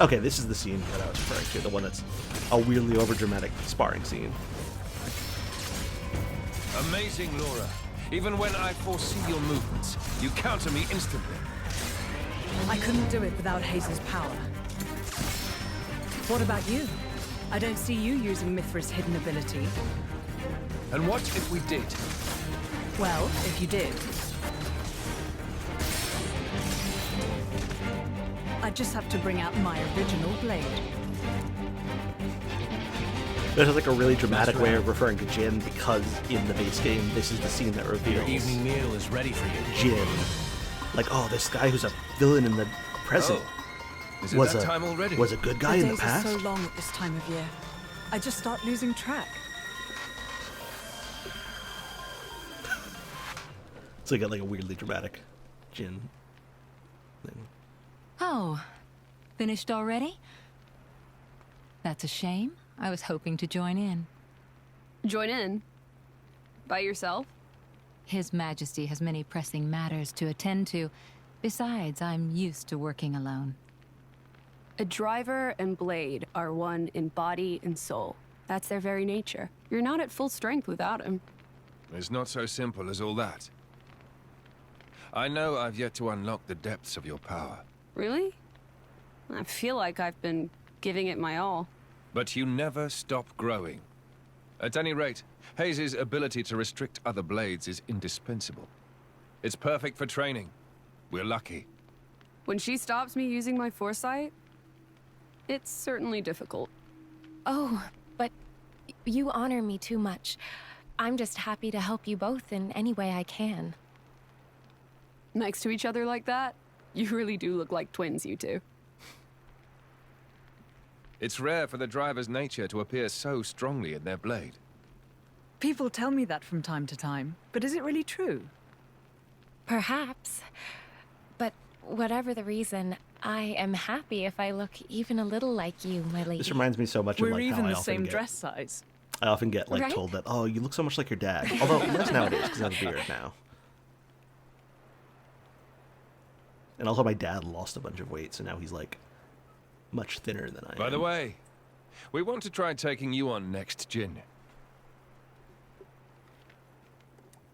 Okay, this is the scene that I was referring to, the one that's a weirdly overdramatic sparring scene. Amazing, Laura. Even when I foresee your movements, you counter me instantly. I couldn't do it without Haze's power. What about you? I don't see you using Mithra's hidden ability. And what if we did? Well, if you did, I'd just have to bring out my original blade. There's like a really dramatic way of referring to Jin because in the base game, this is the scene that reveals Your evening meal is ready for you. Jin. Like, oh, this guy who's a villain in the present Is it was that a time already? was a good guy The in the days past. are so long at this time of year. I just start losing track. So you got like a weirdly dramatic Jin thing. Oh, finished already? That's a shame. I was hoping to join in. Join in? By yourself? His Majesty has many pressing matters to attend to. Besides, I'm used to working alone. A driver and blade are one in body and soul. That's their very nature. You're not at full strength without him. It's not so simple as all that. I know I've yet to unlock the depths of your power. Really? I feel like I've been giving it my all. But you never stop growing. At any rate, Haze's ability to restrict other blades is indispensable. It's perfect for training. We're lucky. When she stops me using my foresight, it's certainly difficult. Oh, but you honor me too much. I'm just happy to help you both in any way I can. Next to each other like that, you really do look like twins, you two. It's rare for the driver's nature to appear so strongly in their blade. People tell me that from time to time, but is it really true? Perhaps. But whatever the reason, I am happy if I look even a little like you, my lady. This reminds me so much of We're like how even I the often same get, dress size. I often get like Right? told that, oh, you look so much like your dad. Although less nowadays because I have a beard now. And also my dad lost a bunch of weight, so now he's like much thinner than I am. By the way, we want to try taking you on next, Jin.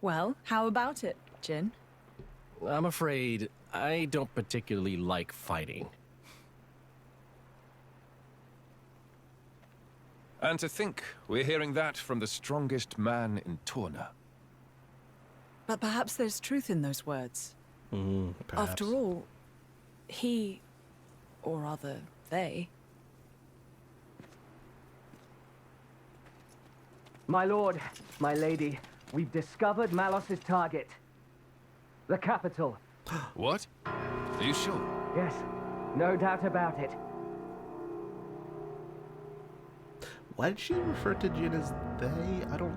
Well, how about it, Jin? I'm afraid I don't particularly like fighting. And to think we're hearing that from the strongest man in Torna. But perhaps there's truth in those words. Perhaps. After all, he, or rather, they, My lord, my lady, we've discovered Malos's target. The capital. What? Are you sure? Yes, no doubt about it. Why did she refer to Jin as they? I don't...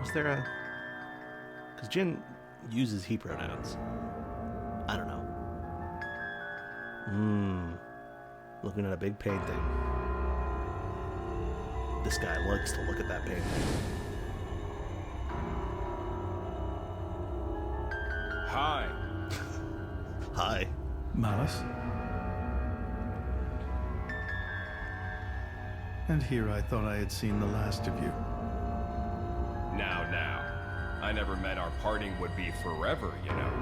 Was there a... Because Jin uses he pronouns. I don't know. Looking at a big painting. This guy likes to look at that painting. Hi. Hi. Malos? And here I thought I had seen the last of you. Now. I never meant our parting would be forever, you know.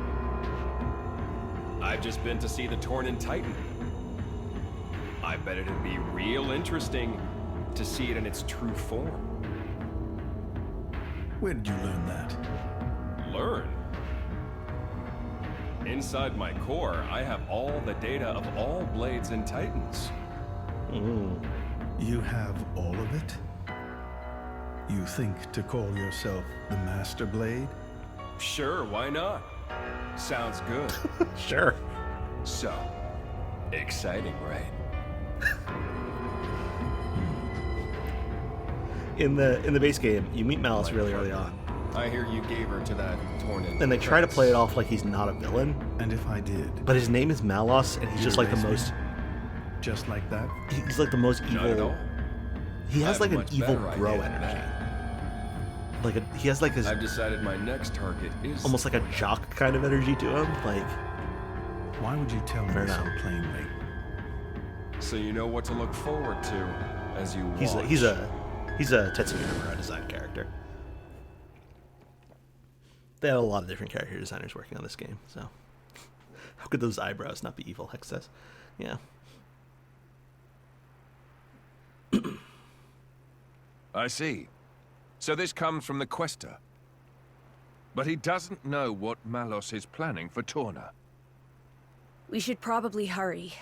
I've just been to see the Torn Titan. I bet it'd be real interesting to see it in its true form. Where did you learn that? Learn? Inside my core, I have all the data of all blades and titans. You have all of it? You think to call yourself the Master Blade? Sure, why not? Sounds good. Sure. So, exciting, right? In the base game, you meet Malice really early on. I hear you gave her to that Torn. And they try to play it off like he's not a villain. And if I did? But his name is Malos, and he's just like the erase most... me? Just like that? He's like the most Not at evil... all. He has I like have an much evil better bro idea than energy. that. Like he has like this I've decided my next target is almost like a jock kind of energy to him. Like Why would you tell I me don't so know. plainly? so so you know what to look forward to as you watch. He's a Tetsuya Nomura design character. They had a lot of different character designers working on this game, so how could those eyebrows not be evil? Hex says, yeah. I see. So this comes from the Quester. But he doesn't know what Malos is planning for Torna. We should probably hurry.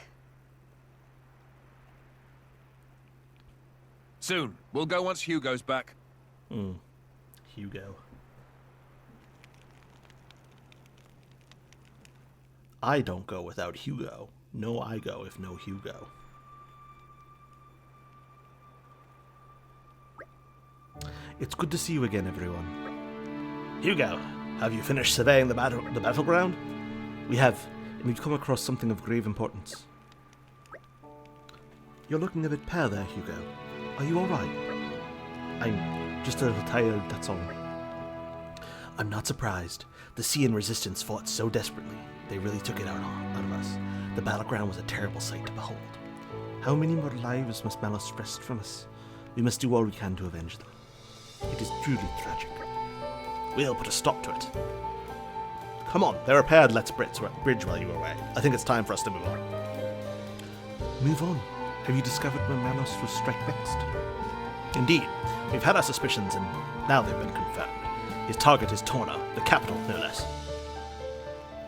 Soon. We'll go once Hugo's back. Hugo. I don't go without Hugo. No, I go if no Hugo. It's good to see you again, everyone. Hugo, have you finished surveying the battleground? We have, and we've come across something of grave importance. You're looking a bit pale there, Hugo. Are you alright? I'm just a little tired, that's all. I'm not surprised. The Sea and Resistance fought so desperately. They really took it out of us. The battleground was a terrible sight to behold. How many more lives must Malos wrest from us? We must do all we can to avenge them. It is truly tragic. We'll put a stop to it. Come on, they repaired Let's Bridge while you were away. I think it's time for us to move on. Move on? Have you discovered where Malos will strike next? Indeed. We've had our suspicions, and now they've been confirmed. His target is Torna, the capital, no less.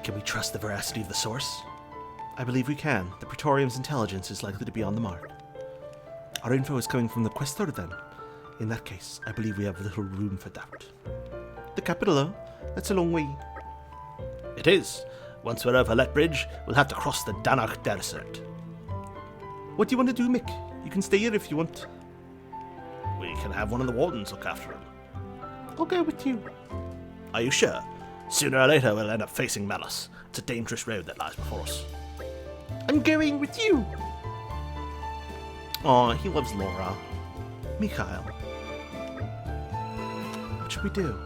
Can we trust the veracity of the source? I believe we can. The Praetorium's intelligence is likely to be on the mark. Our info is coming from the Questor, then. In that case, I believe we have little room for doubt. The capital, though? That's a long way. It is. Once we're over Lethbridge, we'll have to cross the Danach Desert. What do you want to do, Mick? You can stay here if you want. We can have one of the wardens look after him. I'll go with you. Are you sure? Sooner or later, we'll end up facing Malos. It's a dangerous road that lies before us. I'm going with you. Aw, he loves Laura. Mikhail. What should we do?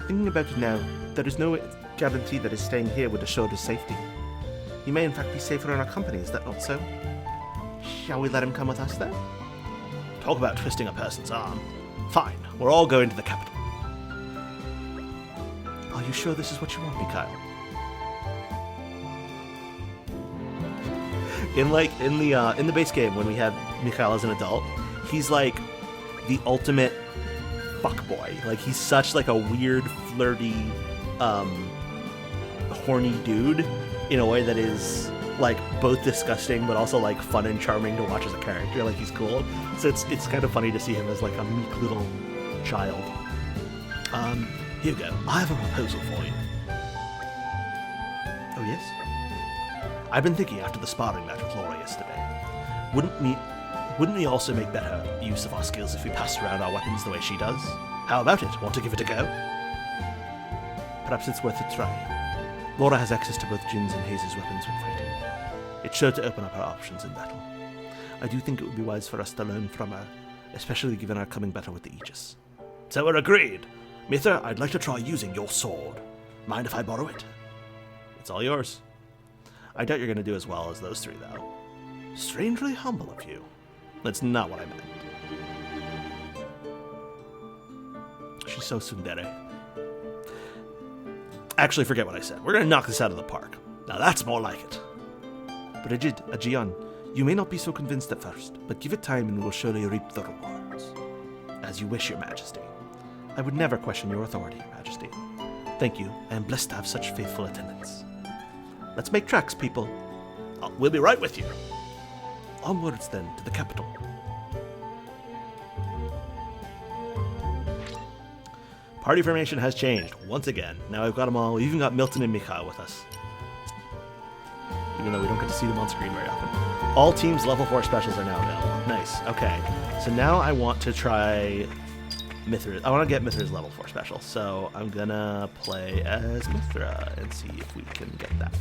Thinking about it now, there is no guarantee that his staying here would assure his safety. He may in fact be safer in our company, is that not so? Shall we let him come with us, then? Talk about twisting a person's arm. Fine, we're all going to the capital. Are you sure this is what you want, Mikhail? In the base game, when we have Mikhail as an adult, he's like the ultimate fuckboy. Like, he's such like a weird, flirty, horny dude in a way that is like both disgusting but also like fun and charming to watch as a character. Like, he's cool. So it's kind of funny to see him as like a meek little child. Hugo, I have a proposal for you. Oh yes? I've been thinking after the sparring match with Laura yesterday. Wouldn't we also make better use of our skills if we passed around our weapons the way she does? How about it? Want to give it a go? Perhaps it's worth a try. Laura has access to both Jin's and Hayes' weapons when fighting. It's sure to open up our options in battle. I do think it would be wise for us to learn from her, especially given our coming battle with the Aegis. So we're agreed. Mithra, I'd like to try using your sword. Mind if I borrow it? It's all yours. I doubt you're going to do as well as those three, though. Strangely humble of you. That's not what I meant. She's so tsundere. Actually, forget what I said. We're going to knock this out of the park. Now that's more like it. But Ajian, you may not be so convinced at first, but give it time and we'll surely reap the rewards. As you wish, Your Majesty. I would never question your authority, Your Majesty. Thank you. I am blessed to have such faithful attendants. Let's make tracks, people. We'll be right with you. Onwards, then, to the capital. Party formation has changed, once again. Now I've got them all. We even got Milton and Mikhail with us. Even though we don't get to see them on screen very often. All teams' level 4 specials are now available. Nice, okay. So now I want to try Mithra. I want to get Mithra's level 4 special. So I'm gonna play as Mithra and see if we can get that.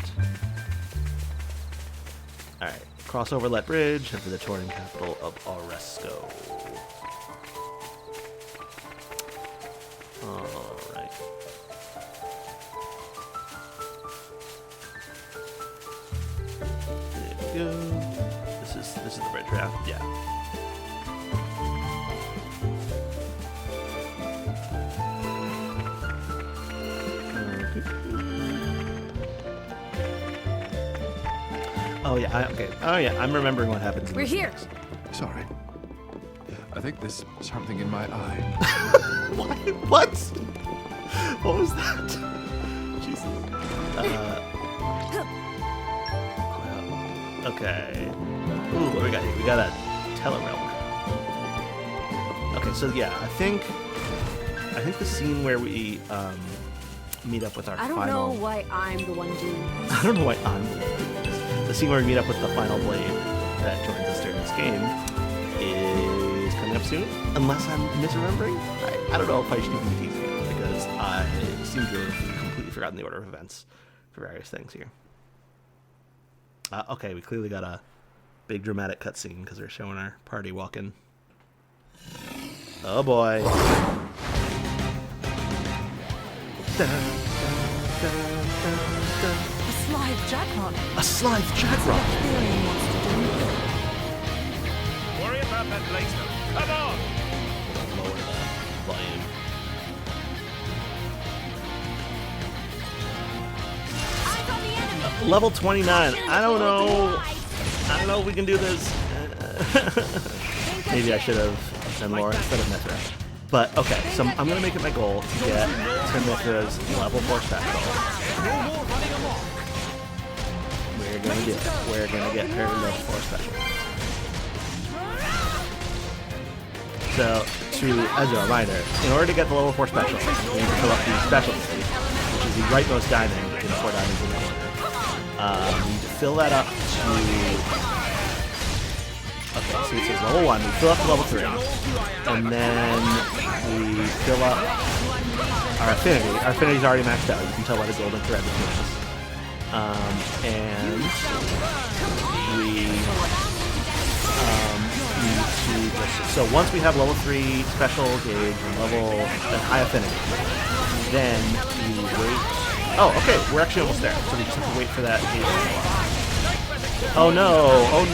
Alright, cross over Lethbridge, head for the touring capital of Oresco. Alright. There we go. this is the bridge, yeah. Yeah. Oh yeah, okay. Oh yeah, I'm remembering what happens. In We're here. Next. Sorry. I think there's something in my eye. What? What was that? Jesus. Okay. Ooh, what do we got here? We got a telerealm. Okay, so yeah, I think the scene where we meet up with our I don't final. know why I'm the one doing this. I don't know why I'm the one doing this. The scene where we meet up with the final blade that joins us during this game is coming up soon, unless I'm misremembering. I don't know if I should even be teasing it because I seem to have completely forgotten the order of events for various things here. Okay, we clearly got a big dramatic cutscene because they're showing our party walking. Oh boy. A Slive Jackrot. A Slive Jackrot! Tyrion wants to do. Worry about that later. Come on! Lower the volume. Eyes on the enemy. Level 29. I don't know if we can do this. Maybe I should have done more instead of Mithra. But okay, so I'm gonna make it my goal to get to Mithra's level 4 special. We're gonna get her level 4 special. So, as a reminder, in order to get the level 4 special, we need to fill up the specialty, which is the rightmost diamond in the 4 diamonds in the corner. We need to fill that up to... Okay, so it says level 1, we fill up to level 3, and then we fill up our affinity. Our affinity's already maxed out, you can tell by the golden thread between us. And we need to just... So once we have level 3 special gauge and high affinity, then we wait... Oh, okay, we're actually almost there, so we just have to wait for that gauge to go up. Oh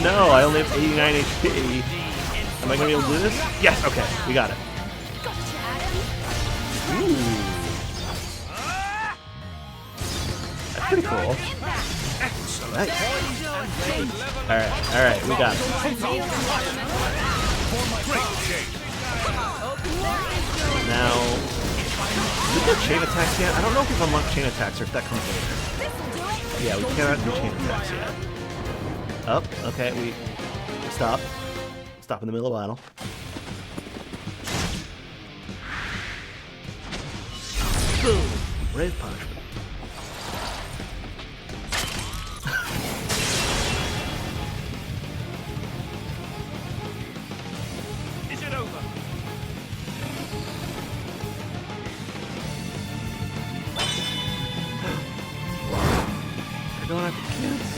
no, I only have 89 HP. Am I going to be able to do this? Yes, okay, we got it. Ooh. That's pretty cool. Nice. Alright, we got it. Now, did we get chain attacks yet? I don't know if we've unlocked chain attacks or if that comes later. Yeah, we cannot do chain attacks yet. Oh, okay, we stop. Stop in the middle of battle. Boom! Brave punishment. Is it over? We're going after kids.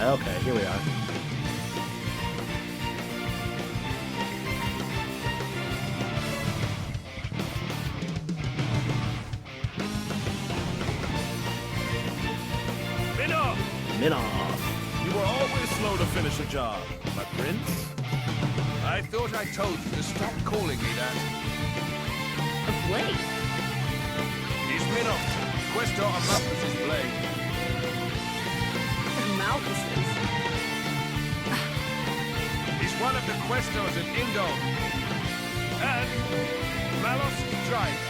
Okay, here we are. Minoff! You were always slow to finish a job, my prince. I thought I told you to stop calling me that. A blade. He's Minoff, Questor of Malthus's blade. Malthus's. He's one of the Questors in Indon. And Malos' driver.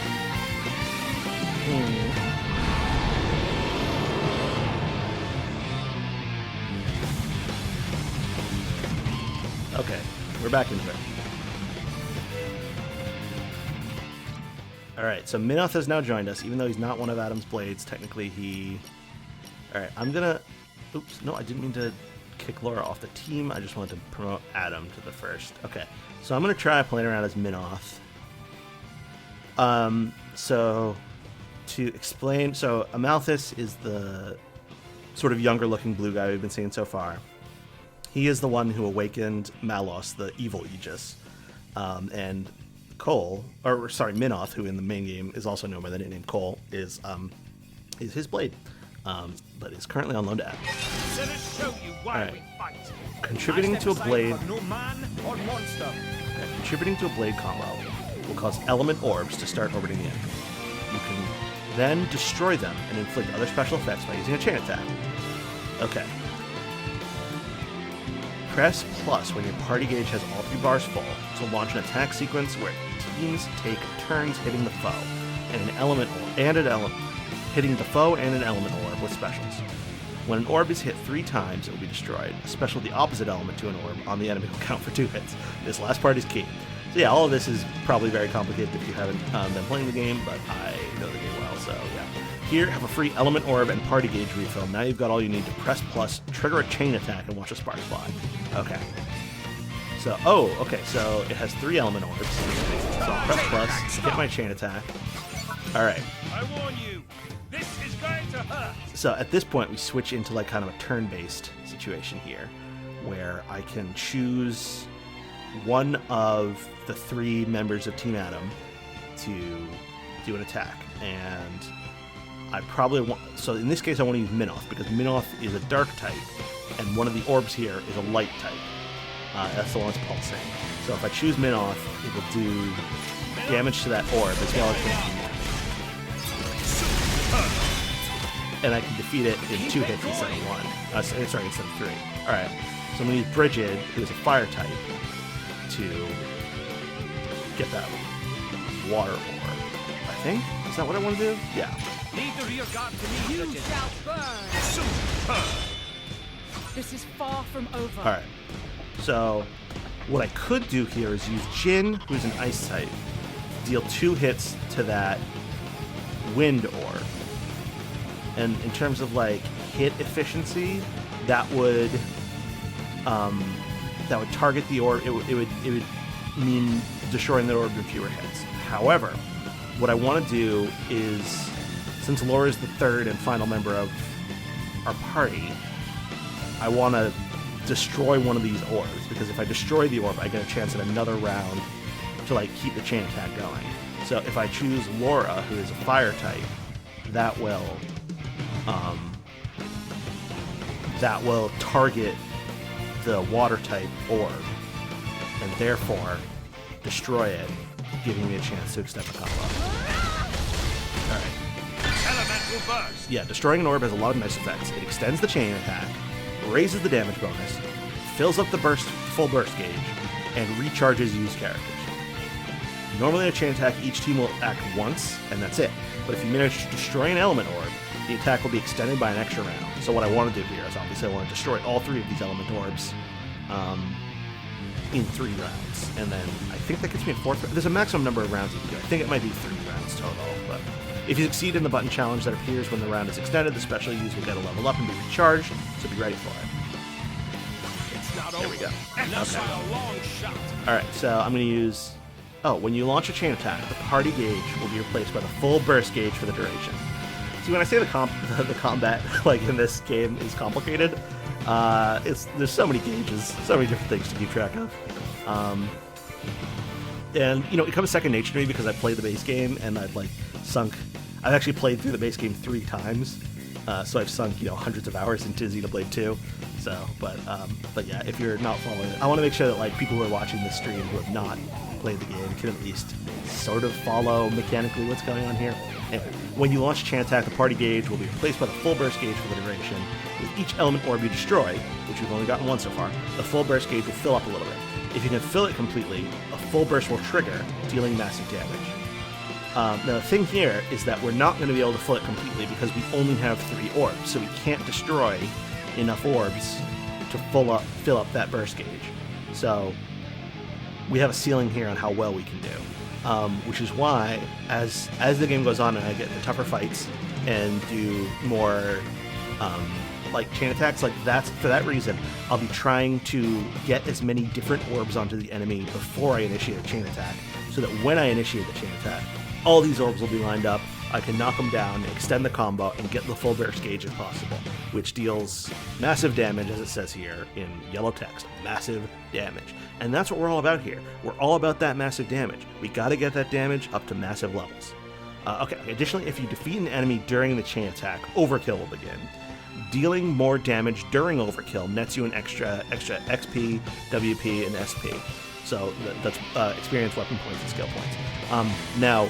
Okay, we're back into it. Alright, so Minoth has now joined us, even though he's not one of Adam's blades. Technically, he... Alright, I'm gonna... Oops, no, I didn't mean to kick Laura off the team. I just wanted to promote Adam to the first. Okay, so I'm gonna try playing around as Minoth. So, to explain... So, Amalthus is the sort of younger-looking blue guy we've been seeing so far. He is the one who awakened Malos, the evil Aegis, And Cole, or sorry, Minoth, who in the main game is also known by the name Cole, is his blade, but is currently on loan to App. Let us show you why Right. we fight. Contributing I to a step blade, aside for no man or monster. contributing to a blade combo will cause element orbs to start orbiting the enemy. You can then destroy them and inflict other special effects by using a chain attack. Okay. Press plus when your party gauge has all 3 bars full to launch an attack sequence where teams take turns hitting the foe and an element hitting the foe and an element orb with specials. When an orb is hit 3 times, it will be destroyed. A special of the opposite element to an orb on the enemy will count for 2 hits. This last part is key. So yeah, all of this is probably very complicated if you haven't been playing the game, but I know the game well, so yeah. Here, have a free element orb and party gauge refill. Now you've got all you need to press plus, trigger a chain attack, and watch a spark fly. Okay. So, so it has 3 element orbs. So I'll press plus, get my chain attack. Alright. I warn you, this is going to hurt. So at this point, we switch into like kind of a turn-based situation here, where I can choose one of the 3 members of Team Adam to do an attack. And I probably want, so in this case I want to use Minoth, because Minoth is a dark type, and one of the orbs here is a light type. That's the one that's pulsing. So if I choose Minoth, it will do damage to that orb as well as and I can defeat it in 2 hits instead of 1. Sorry, instead of 3. Alright, so I'm going to use Brigid, who is a fire type, to get that water orb, I think? Is that what I want to do? Yeah. Leave the rear guard to me, You Brigid. shall burn. This is far from over. Alright. So, what I could do here is use Jin, who's an ice type, deal 2 hits to that wind orb. And in terms of like hit efficiency, that would target the orb. It would mean destroying the orb in fewer hits. However, what I want to do is, since Laura is the 3rd and final member of our party, I want to destroy one of these orbs, because if I destroy the orb, I get a chance at another round to like keep the chain attack going. So if I choose Laura, who is a fire type, that will target the water type orb, and therefore destroy it, giving me a chance to extend the combo. Alright. Elemental burst. Yeah, destroying an orb has a lot of nice effects. It extends the chain attack, raises the damage bonus, fills up the full burst gauge, and recharges used characters. Normally in a chain attack, each team will act once, and that's it. But if you manage to destroy an element orb, the attack will be extended by an extra round. So what I want to do here is obviously I want to destroy all 3 of these element orbs in 3 rounds. And then I think that gets me a 4th round. There's a maximum number of rounds you can do. I think it might be 3 rounds total. But if you succeed in the button challenge that appears when the round is extended, the special use will get a level up and be recharged, so be ready for it. It's not There we go. Unless Okay. by a long shot. Alright, so I'm going to use... Oh, when you launch a chain attack, the party gauge will be replaced by the full burst gauge for the duration. See, when I say the combat, like in this game, is complicated, there's so many gauges, so many different things to keep track of. And, you know, it comes second nature to me because I played the base game, and I've actually played through the base game 3 times, so I've sunk, hundreds of hours into Xenoblade 2. So, but yeah, if you're not following it, I want to make sure that, like, people who are watching this stream who have not played the game can at least sort of follow mechanically what's going on here. Anyway, when you launch Chain Attack, the party gauge will be replaced by the full burst gauge for the duration. With each element orb you destroy, which we've only gotten 1 so far, the full burst gauge will fill up a little bit. If you can fill it completely, a full burst will trigger, dealing massive damage. Now the thing here is that we're not going to be able to fill it completely because we only have 3 orbs, so we can't destroy enough orbs to fill up that burst gauge. So we have a ceiling here on how well we can do, which is why as the game goes on and I get the tougher fights and do more like chain attacks, like for that reason I'll be trying to get as many different orbs onto the enemy before I initiate a chain attack, so that when I initiate the chain attack, all these orbs will be lined up. I can knock them down, extend the combo, and get the full burst gauge if possible, which deals massive damage, as it says here in yellow text. Massive damage. And that's what we're all about here. We're all about that massive damage. We gotta get that damage up to massive levels. Okay, additionally, if you defeat an enemy during the chain attack, overkill will begin. Dealing more damage during overkill nets you an extra XP, WP, and SP. So that's experience, weapon points, and skill points. Now,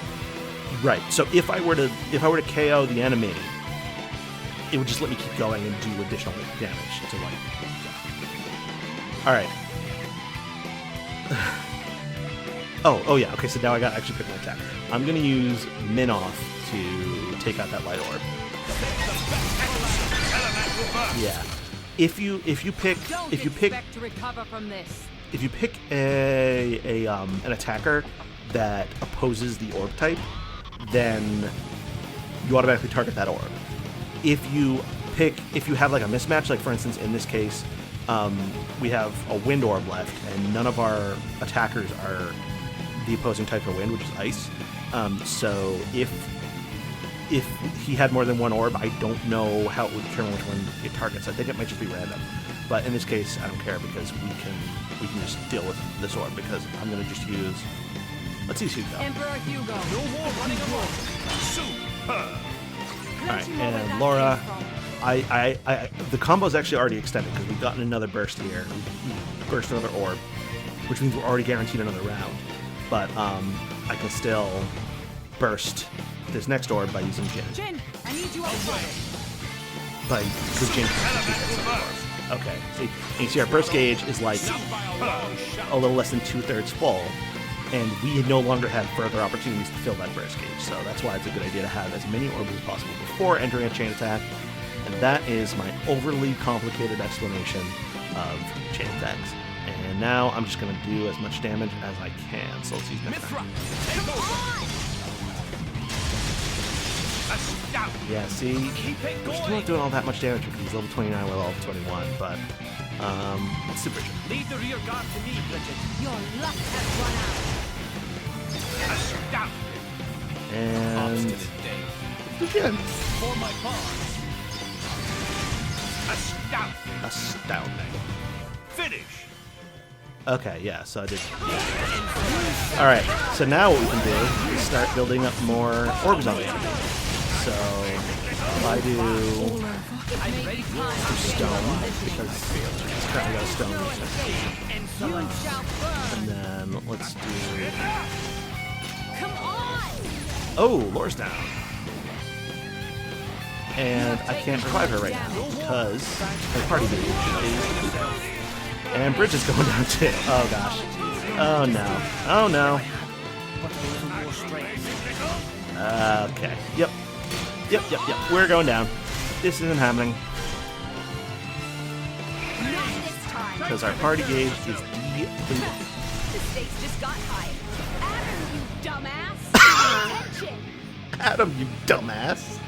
right. So if I were to KO the enemy, it would just let me keep going and do additional damage to like. All right. Oh yeah. Okay. So now I got to actually pick my attack. I'm gonna use Min off to take out that light orb. Yeah. If you pick to recover from this. If you pick an attacker that opposes the orb type, then you automatically target that orb. If you have like a mismatch, like for instance in this case, we have a wind orb left, and none of our attackers are the opposing type of wind, which is ice. So if he had more than one orb, I don't know how it would determine which one it targets. I think it might just be random. But in this case, I don't care because we can just deal with this orb because I'm gonna just use. Let's use Hugo. Emperor Hugo. No more running along. All right, and Laura. The combo's actually already extended because we've gotten another burst here. We burst another orb, which means we're already guaranteed another round. But I can still burst this next orb by using Jin. Jin, I need you outside. By the Jin. Okay, see, and you see our burst gauge is like a little less than 2/3 full, and we no longer have further opportunities to fill that burst gauge. So that's why it's a good idea to have as many orbs as possible before entering a chain attack. And that is my overly complicated explanation of chain attacks. And now I'm just going to do as much damage as I can. So let's use Mithra. Yeah, see, we're still not doing all that much damage because he's level 29 with level 21, but let's see Bridget. Leave the rear guard to me, Bridget. Your luck has run out. And again. For my boss. Astounding. Finish. Okay, yeah, so I did. Alright, so now what we can do is start building up more orbs on the enemy. So if I do stone, because it's currently got a stone. And then let's do. Come on! Oh, Lore's down. And I can't revive her right now because her party dude is. And Bridge is going down too. Oh gosh. Oh no. Oh no. Okay. Yep. We're going down. This isn't happening. Because our party gauge is The stakes just got high. Adam, you dumbass.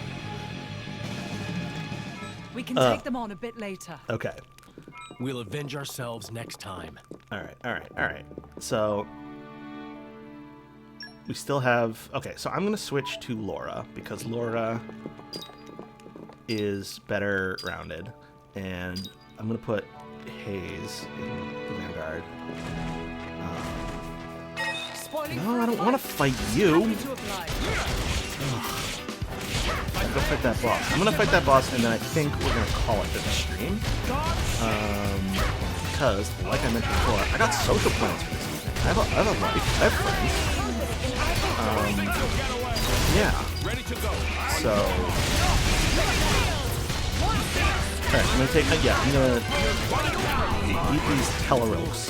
We can take them on a bit later. Okay. We'll avenge ourselves next time. All right. So we still have. Okay, so I'm gonna switch to Laura because Laura is better rounded, and I'm gonna put Hayes in the Vanguard. No, I don't want to fight you. Go fight that boss. I'm gonna fight that boss, and then I think we're gonna call it the stream. Because, like I mentioned before, I got social plans for this evening. I have a life. I have friends. Yeah. So. Alright, I'm gonna take. I'm gonna eat these Teleros.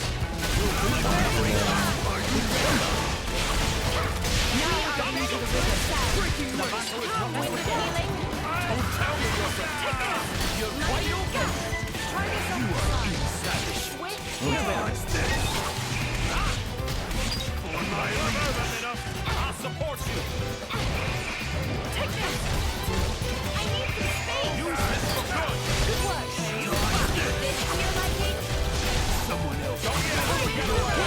I'll support you. Take this. I need some space. Use this for good. Good work. This here, my king. Someone else. Get on it.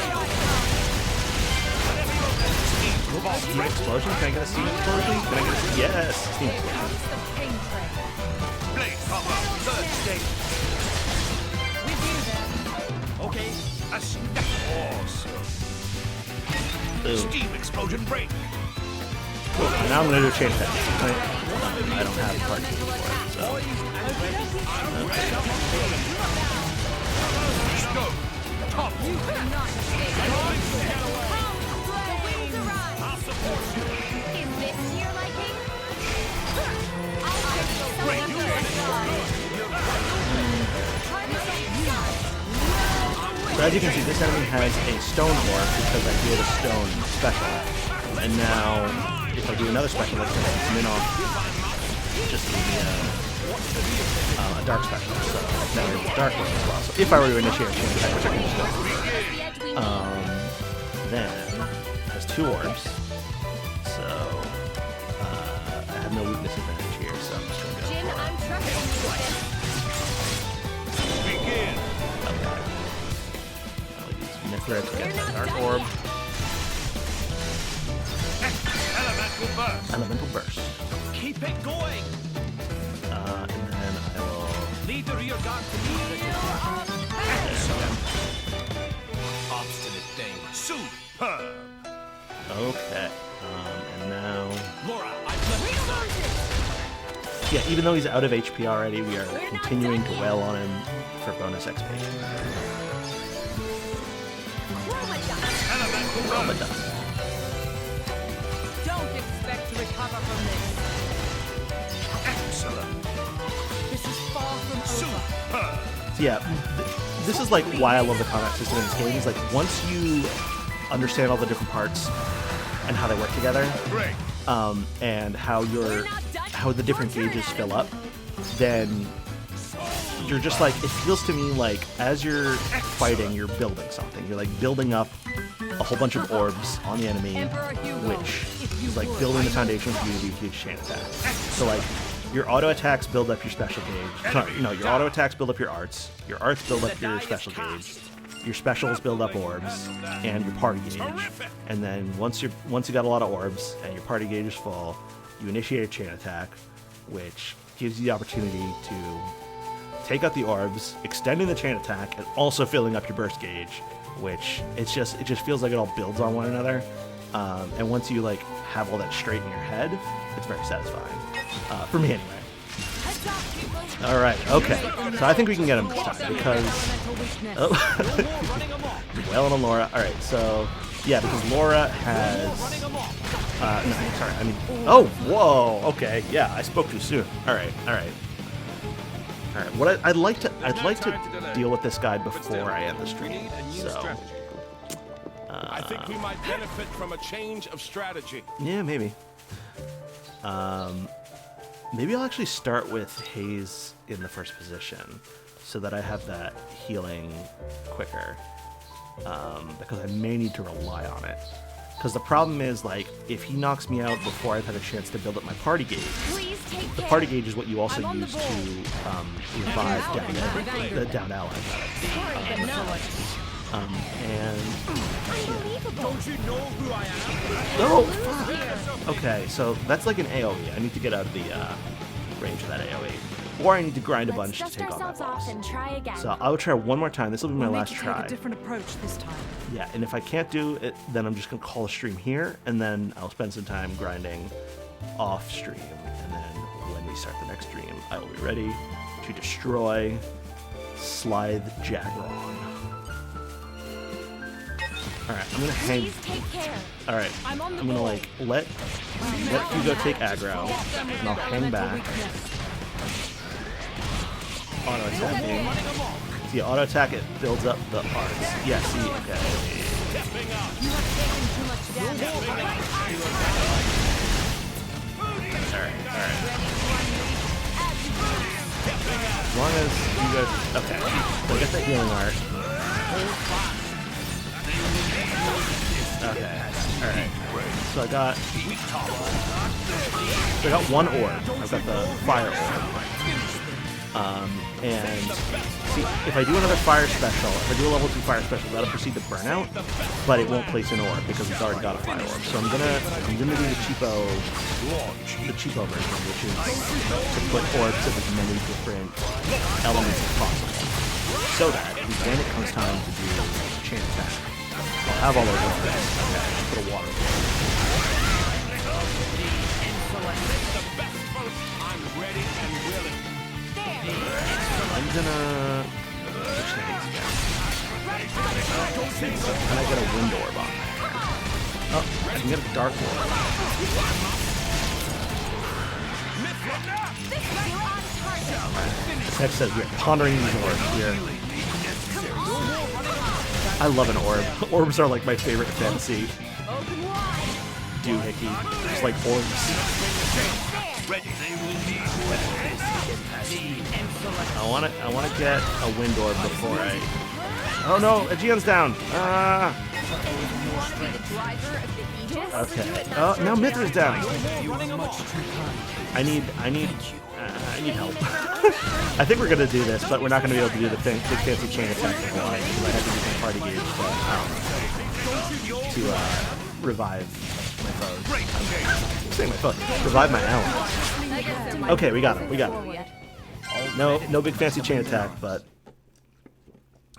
Steam explosion? Can I get a steam explosion? Can I get a yes, steam explosion. Blade cover, third stage. Okay, a snap. Awesome. Boom. Steam explosion break. Cool. And now I'm gonna do a chain attack. I don't have parts for it, so. Go. Top. I'll support you. Is this to your liking? Great, you So as you can see, this enemy has a stone orb because I did a stone special. And now, if I do another special, it's going to come in off just the a dark special. So now we have a dark orb as well. So if I were to initiate a chain attack, which I can just do, then it has 2 orbs. So I have no weakness advantage here, so I'm just going to go. Jin, I'm trusting you with this. Begin. Okay. I'll use Mithra to get that dark orb. Elemental burst. Elemental burst. Keep it going. And then I will. Lead the rear guard to me. Obstinate thing. Superb. Okay. And now. Laura, I've left Yeah, even though he's out of HP already, we are continuing to wail on him for bonus XP. Elemental Chroma burst. dust. Don't expect to recover from this. Excellent. This is far from over. Superb. So yeah, this is like why I love the combat system in this game. Is like once you understand all the different parts and how they work together, Great. and how the different gauges fill up, then you're just like, it feels to me like as you're fighting, you're building something. You're like building up a whole bunch of orbs on the enemy, which is like building the foundation for you to do huge chain attacks. So like your auto attacks build up your special gauge. Sorry, no, your auto attacks build up your arts build up your special gauge. Your specials build up orbs and your party gauge. And then once you got a lot of orbs and your party gauge is full, you initiate a chain attack, which gives you the opportunity to take out the orbs, extending the chain attack, and also filling up your burst gauge, which it just feels like it all builds on one another. And once you like have all that straight in your head, it's very satisfying. For me anyway. All right, okay. So I think we can get him this time because well on Laura. All right, so yeah, because Laura has no, sorry. I mean, oh, whoa. Okay, yeah, I spoke too soon. All right. What I'd like to deal with this guy before I end the stream. So I think we might benefit from a change of strategy. yeah, maybe. Maybe I'll actually start with Haze in the first position so that I have that healing quicker. Because I may need to rely on it. Because the problem is, like, if he knocks me out before I've had a chance to build up my party gauge, the party gauge is what you also use to revive the downed allies. Don't you know who I am? No! Okay, so that's like an AoE. I need to get out of the range of that AoE. Or I need to grind a bunch to take on that boss. And try again. So I will try one more time. This will be my last try. Take a different approach this time. Yeah, and if I can't do it, then I'm just going to call a stream here, and then I'll spend some time grinding off stream. And then when we start the next stream, I will be ready to destroy Slithe Jagron. Alright, I'm gonna hang. Alright, I'm gonna like let Hugo take aggro, and I'll hang back. Auto attacking. See, auto attack, it builds up the arts. Yeah, see, okay. Alright. As long as you guys. Okay, so I get the healing art. Okay, alright. So I got one orb. I've got the fire orb. And see, if I do another fire special, if I do a level 2 fire special, that'll proceed to burnout, but it won't place an orb because it's already got a fire orb. So I'm gonna do the cheapo version, which is to put orbs of as many different elements as possible, so that when it comes time to do chain attack, I'll have all those orbs. Just put a water orb. I'm ready and willing. I'm gonna switch to haze again. And I get a wind orb on there. Oh, I can get a dark orb. Text says we're pondering these orbs here. I love an orb. Orbs are like my favorite fantasy doohickey. Just like orbs. I want to get a wind orb before I. Oh no, Aegeon's down. Okay. Oh, now Mithra's down. I need help. I think we're gonna do this, but we're not gonna be able to do the big fancy chain attack because I have to use my party gauge to revive my foes. I'm saying my foes. Revive my allies. Okay, we got him. No big fancy chain attack, but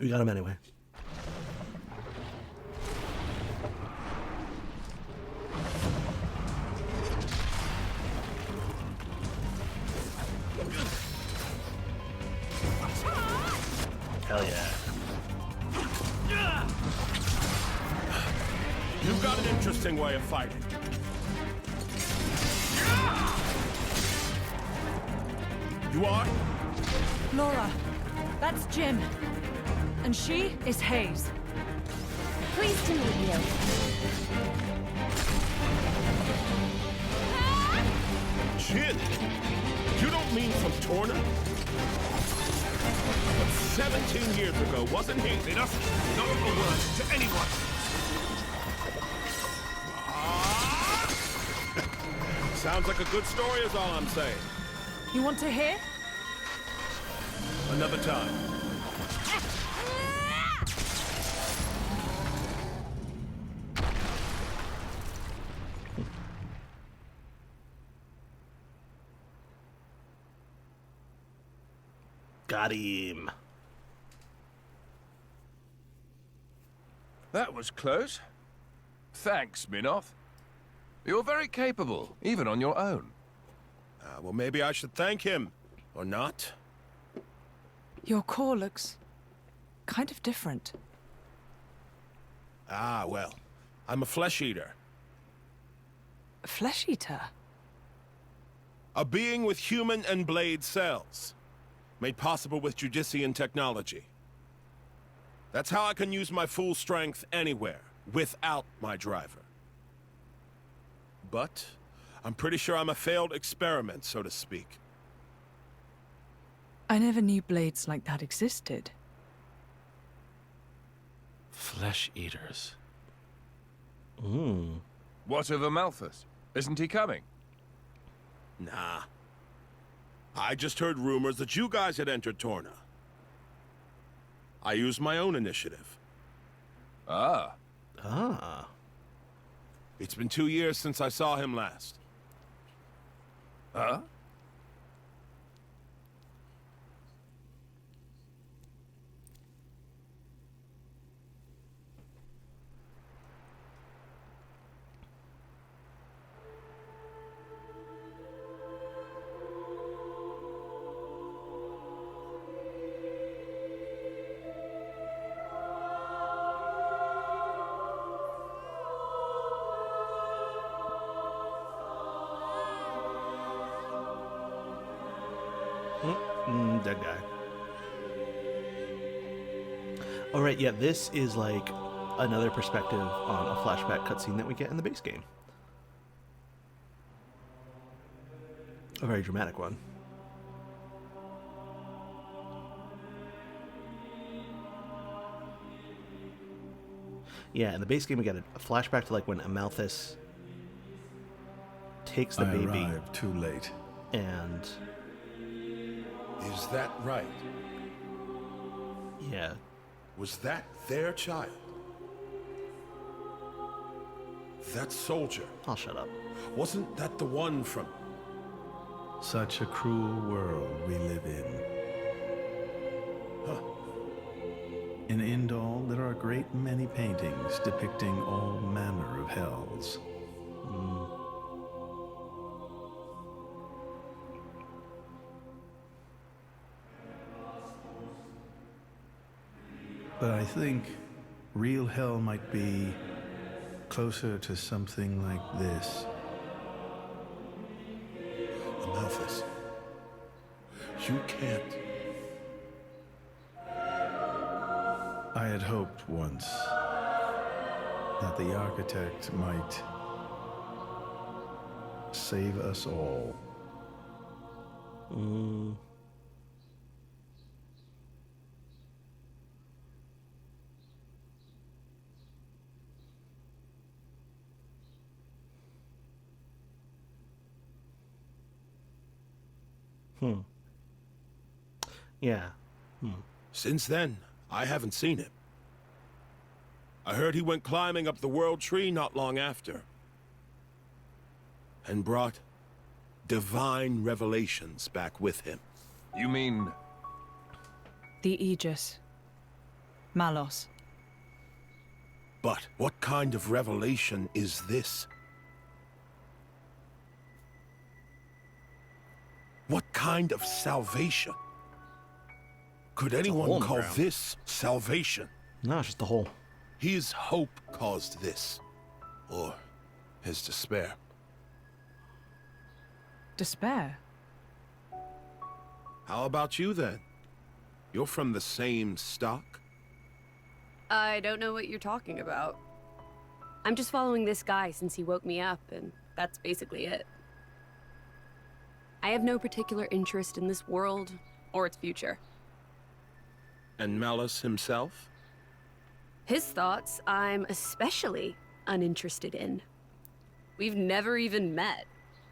we got him anyway. Hell yeah. You've got an interesting way of fighting. You are? Laura, that's Jim. And she is Hayes. Pleased to meet you. Jin? You don't mean from Torna? But 17 years ago, wasn't he? They doesn't know a word to anyone. Sounds like a good story is all I'm saying. You want to hear? Another time. Got him. That was close. Thanks, Minoth. You're very capable, even on your own. Well, maybe I should thank him. Or not. Your core looks kind of different. Well, I'm a flesh eater. A flesh eater? A being with human and blade cells. Made possible with Judician technology. That's how I can use my full strength anywhere, without my driver. But I'm pretty sure I'm a failed experiment, so to speak. I never knew blades like that existed. Flesh eaters. What of Amalthus? Isn't he coming? Nah. I just heard rumors that you guys had entered Torna. I used my own initiative. Ah. It's been 2 years since I saw him last. Huh? Dead guy. All right, yeah, this is like another perspective on a flashback cutscene that we get in the base game. A very dramatic one. Yeah, in the base game we get a flashback to like when Amalthus takes the baby. I arrived too late. And Is that right? Yeah. Was that their child? That soldier? I'll shut up. Wasn't that the one from... Such a cruel world we live in. Huh. In Indal, there are a great many paintings depicting all manner of hells. But I think real hell might be closer to something like this. Amalthus, you can't... I had hoped once that the architect might save us all. Yeah. Since then, I haven't seen him. I heard he went climbing up the World Tree not long after. And brought divine revelations back with him. You mean... The Aegis. Malos. But what kind of revelation is this? What kind of salvation? Could anyone call this salvation? No, it's just the hole. His hope caused this. Or his despair. Despair? How about you then? You're from the same stock? I don't know what you're talking about. I'm just following this guy since he woke me up, and that's basically it. I have no particular interest in this world or its future. And Malus himself? His thoughts, I'm especially uninterested in. We've never even met.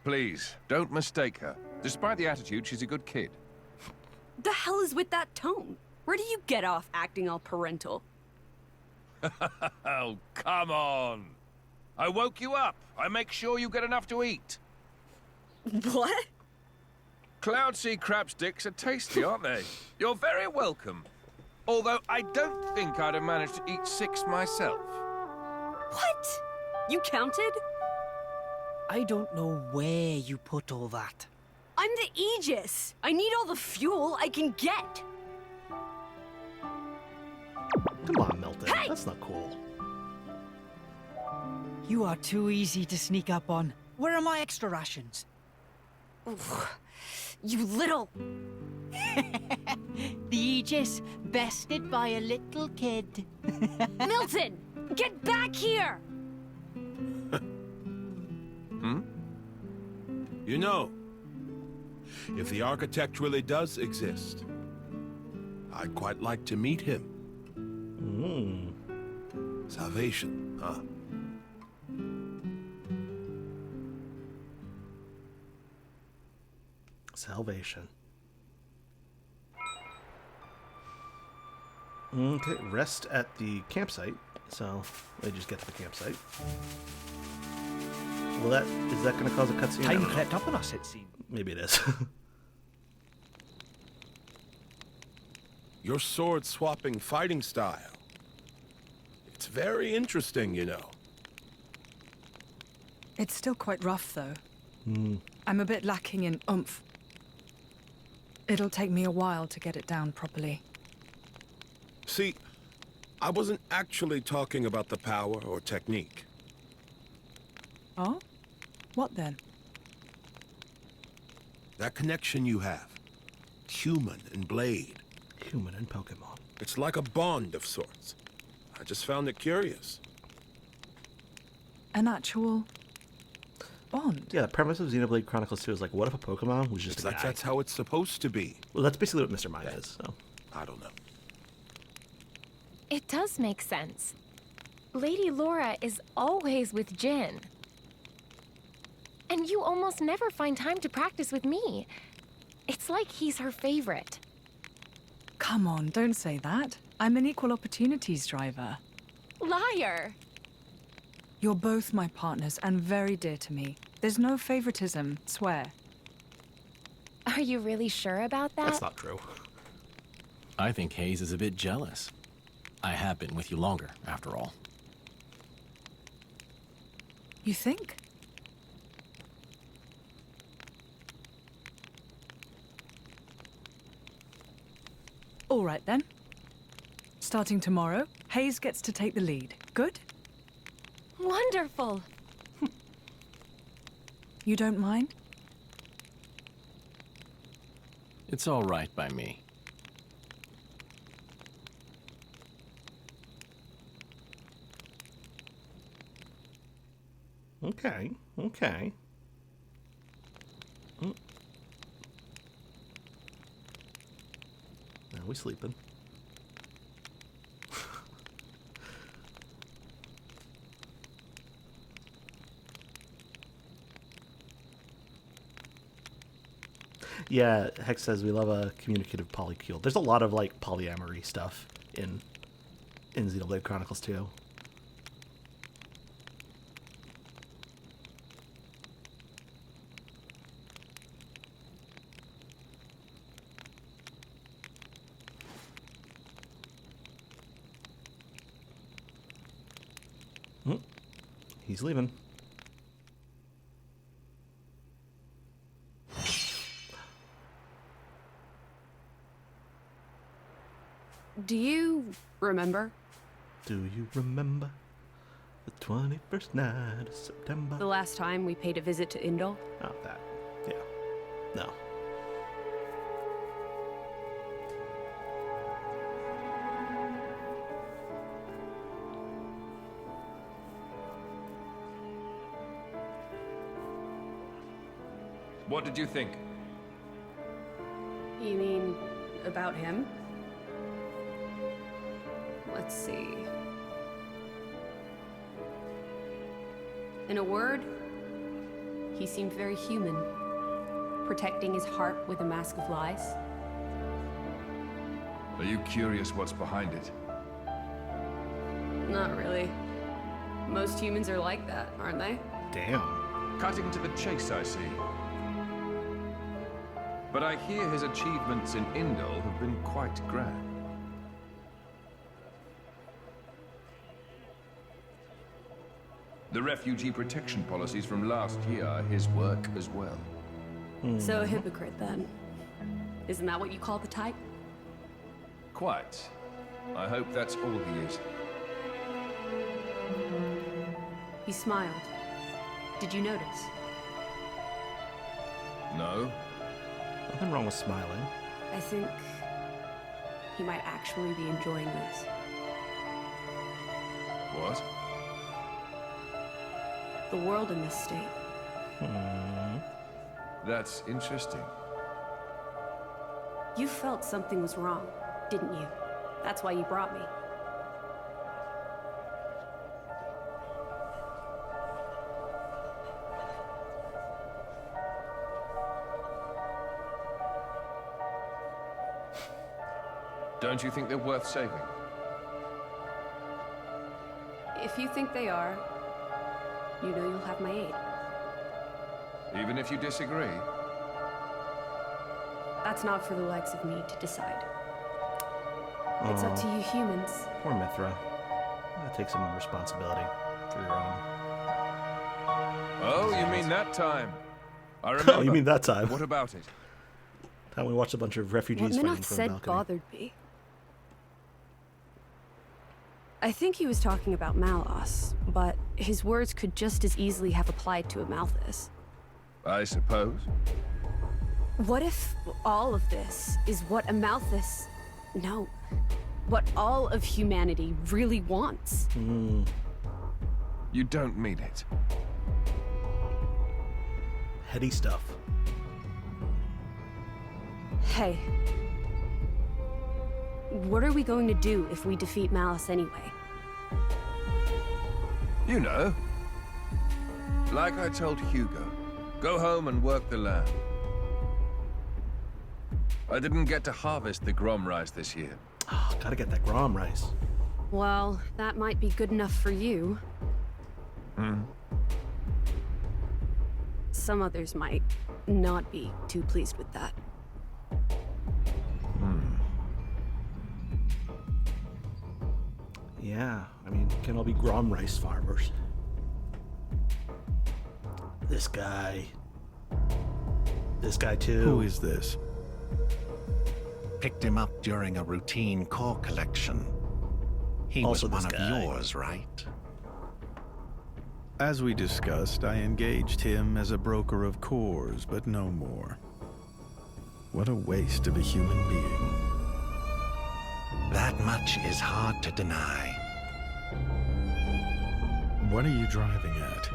Please, don't mistake her. Despite the attitude, she's a good kid. The hell is with that tone? Where do you get off acting all parental? Oh, come on. I woke you up. I make sure you get enough to eat. What? Cloud sea crab sticks are tasty, aren't they? You're very welcome. Although I don't think I'd have managed to eat 6 myself. What? You counted? I don't know where you put all that. I'm the Aegis. I need all the fuel I can get. Come on, Milton. Hey! That's not cool. You are too easy to sneak up on. Where are my extra rations? Oof. You little... The Aegis, bested by a little kid. Milton! Get back here! You know, if the architect really does exist, I'd quite like to meet him. Salvation, huh? Salvation. Okay, rest at the campsite. So, they just get to the campsite. Well, is that going to cause a cutscene? Time crept up on us, it seems. Maybe it is. Your sword-swapping fighting style. It's very interesting, you know. It's still quite rough, though. I'm a bit lacking in oomph. It'll take me a while to get it down properly. See, I wasn't actually talking about the power or technique. Oh? What then? That connection you have. Human and Blade. Human and Pokemon. It's like a bond of sorts. I just found it curious. An actual... bond? Yeah, the premise of Xenoblade Chronicles 2 is like, what if a Pokemon was just It's a like guy? that's how it's supposed to be. Well, that's basically what Mr. Mime is, so... I don't know. It does make sense. Lady Laura is always with Jin. And you almost never find time to practice with me. It's like he's her favorite. Come on, don't say that. I'm an equal opportunities driver. Liar! You're both my partners and very dear to me. There's no favoritism, swear. Are you really sure about that? That's not true. I think Hayes is a bit jealous. I have been with you longer, after all. You think? All right then. Starting tomorrow, Hayes gets to take the lead. Good? Wonderful! You don't mind? It's all right by me. Okay, okay. Now we sleeping. Yeah, Hex says we love a communicative polycule. There's a lot of like polyamory stuff in Xenoblade Chronicles 2. He's leaving. Do you remember? Do you remember the 21st night of September? The last time we paid a visit to Indol? Oh, that. Yeah. No. What did you think? You mean about him? Let's see. In a word, he seemed very human, protecting his heart with a mask of lies. Are you curious what's behind it? Not really. Most humans are like that, aren't they? Damn. Cutting to the chase, I see. But I hear his achievements in Indol have been quite grand. The refugee protection policies from last year are his work as well. So a hypocrite, then. Isn't that what you call the type? Quite. I hope that's all he is. He smiled. Did you notice? No? Nothing wrong with smiling. I think he might actually be enjoying this. What? The world in this state. That's interesting. You felt something was wrong, didn't you? That's why you brought me. Don't you think they're worth saving? If you think they are, you know you'll have my aid. Even if you disagree? That's not for the likes of me to decide. It's up to you humans. Poor Mithra. Gotta take some responsibility for your own. Oh, you mean that time? I remember. Oh, you mean that time? What about it? Time we watched a bunch of refugees What fighting Minot from a said balcony. bothered me. I think he was talking about Malos, but his words could just as easily have applied to a Malthus. I suppose. What if all of this is what a Malthus... No. What all of humanity really wants? You don't mean it. Heady stuff. Hey. What are we going to do if we defeat Malice anyway? You know. Like I told Hugo. Go home and work the land. I didn't get to harvest the Grom rice this year. Oh, gotta get that Grom rice. Well, that might be good enough for you. Some others might not be too pleased with that. Yeah, I mean, can all be Grom rice farmers. This guy. This guy too. Who is this? Picked him up during a routine core collection. He Also was this one guy. of yours, right? As we discussed, I engaged him as a broker of cores, but no more. What a waste of a human being. That much is hard to deny. What are you driving at?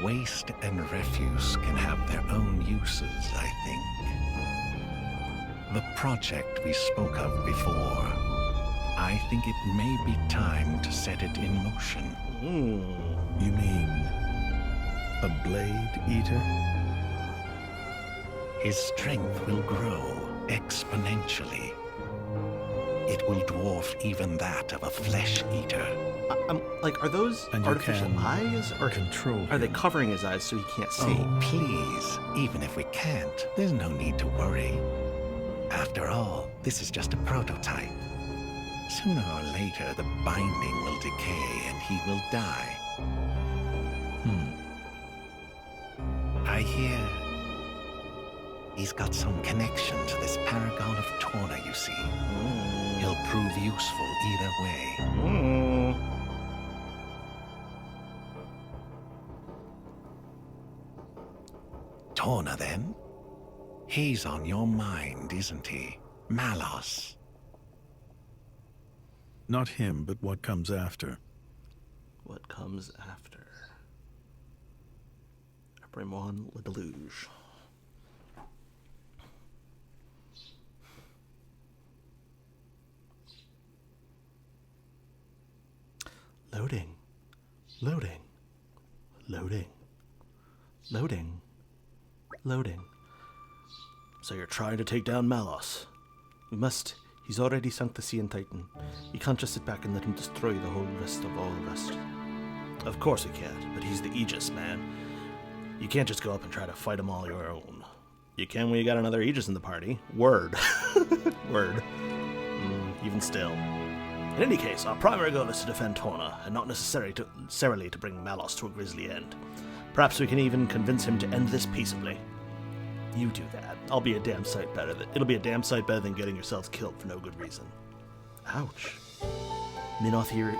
Waste and refuse can have their own uses, I think. The project we spoke of before, I think it may be time to set it in motion. You mean a blade eater? His strength will grow exponentially. It will dwarf even that of a flesh eater. Like, are those And you artificial can eyes, or control are they him. covering his eyes so he can't see? Oh, please. Even if we can't, there's no need to worry. After all, this is just a prototype. Sooner or later, the binding will decay and he will die. I hear he's got some connection to this paragon of Torna, you see. He'll prove useful either way. Torna, then? He's on your mind, isn't he? Malos. Not him, but what comes after. What comes after? Après-moi le deluge. Loading. Loading. Loading. Loading. Loading. So you're trying to take down Malos. We must. He's already sunk the Sea and Titan. You can't just sit back and let him destroy the whole rest of all the rest. Of course we can't, but he's the Aegis, man. You can't just go up and try to fight them all your own. You can when you got another Aegis in the party. Word. Word. Even still. In any case, our primary goal is to defend Torna, and not necessarily to bring Malos to a grisly end. Perhaps we can even convince him to end this peaceably. You do that. It'll be a damn sight better than getting yourselves killed for no good reason. Ouch. Minothir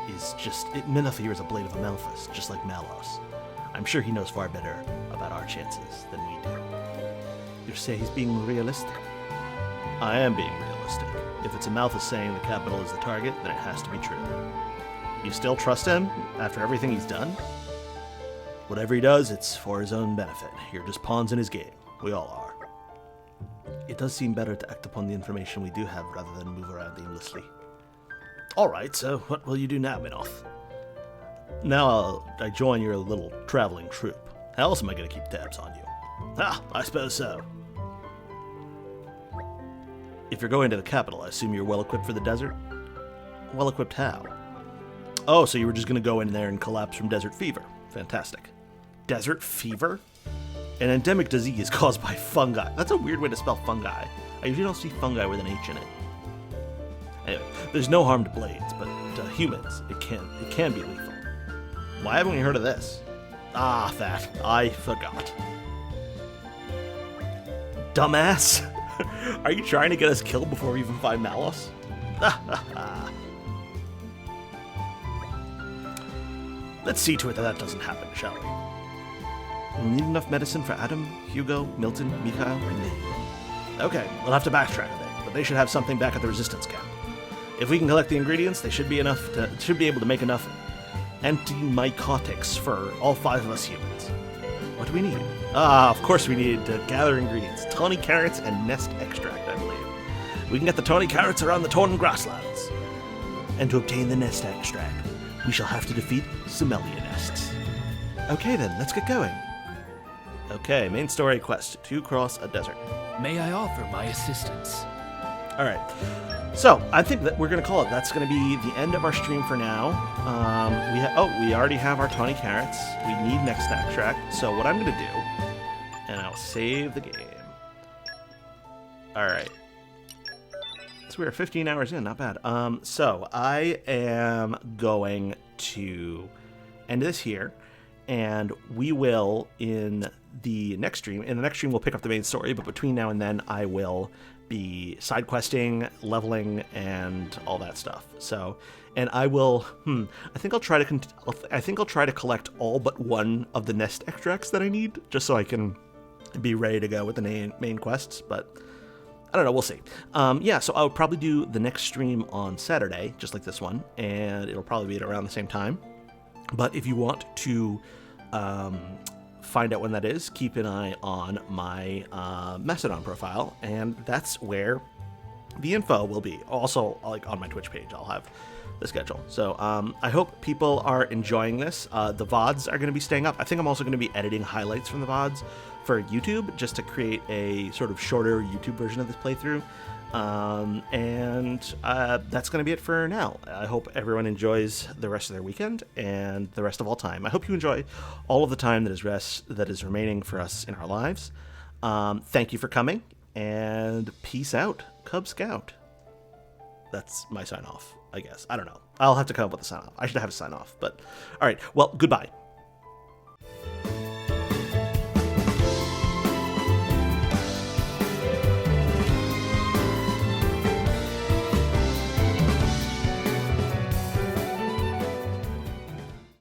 is a blade of Amalthus, just like Malos. I'm sure he knows far better about our chances than we do. You say he's being realistic? I am being realistic. If it's Amalthus saying the capital is the target, then it has to be true. You still trust him after everything he's done? Whatever he does, it's for his own benefit. You're just pawns in his game. We all are. It does seem better to act upon the information we do have rather than move around aimlessly. Alright, so what will you do now, Minoth? Now I join your little traveling troupe. How else am I going to keep tabs on you? Ah, I suppose so. If you're going to the capital, I assume you're well-equipped for the desert? Well-equipped how? Oh, so you were just going to go in there and collapse from desert fever. Fantastic. Desert fever? An endemic disease caused by fungi. That's a weird way to spell fungi. I usually don't see fungi with an H in it. Anyway, there's no harm to blades, but to humans, it can be lethal. Why haven't we heard of this? Ah, that. I forgot. Dumbass! Are you trying to get us killed before we even find Malos? Let's see to it that doesn't happen, shall we? We'll need enough medicine for Adam, Hugo, Milton, Mikhail, and me. Okay, we'll have to backtrack a bit, but they should have something back at the resistance camp. If we can collect the ingredients, they should be able to make enough antimycotics for all 5 of us humans. What do we need? Ah, of course we need to gather ingredients. Tawny carrots and nest extract, I believe. We can get the tawny carrots around the Torn grasslands. And to obtain the nest extract, we shall have to defeat Semelia nests. Okay then, let's get going. Okay, main story quest, to cross a desert. May I offer my assistance? All right. So I think that we're gonna call it. That's gonna be the end of our stream for now. We already have our 20 carrots. We need next extract. So what I'm gonna do, and I'll save the game. All right. So we're 15 hours in, not bad. So I am going to end this here, and we will in the next stream. In the next stream, we'll pick up the main story. But between now and then, I will be side questing, leveling, and all that stuff. So, and I will. I think I'll try to collect all but one of the nest extracts that I need, just so I can be ready to go with the main quests. But I don't know. We'll see. Yeah. So I'll probably do the next stream on Saturday, just like this one, and it'll probably be at around the same time. But if you want to find out when that is, keep an eye on my Mastodon profile, and that's where the info will be. Also, like on my Twitch page, I'll have the schedule. So I hope people are enjoying this. The VODs are going to be staying up. I think I'm also going to be editing highlights from the VODs for YouTube, just to create a sort of shorter YouTube version of this playthrough. That's going to be it for now. I hope everyone enjoys the rest of their weekend and the rest of all time. I hope you enjoy all of the time that is remaining for us in our lives. Thank you for coming, and peace out, Cub Scout. That's my sign off, I guess. I don't know. I'll have to come up with a sign off. I should have a sign off, but all right. Well, goodbye.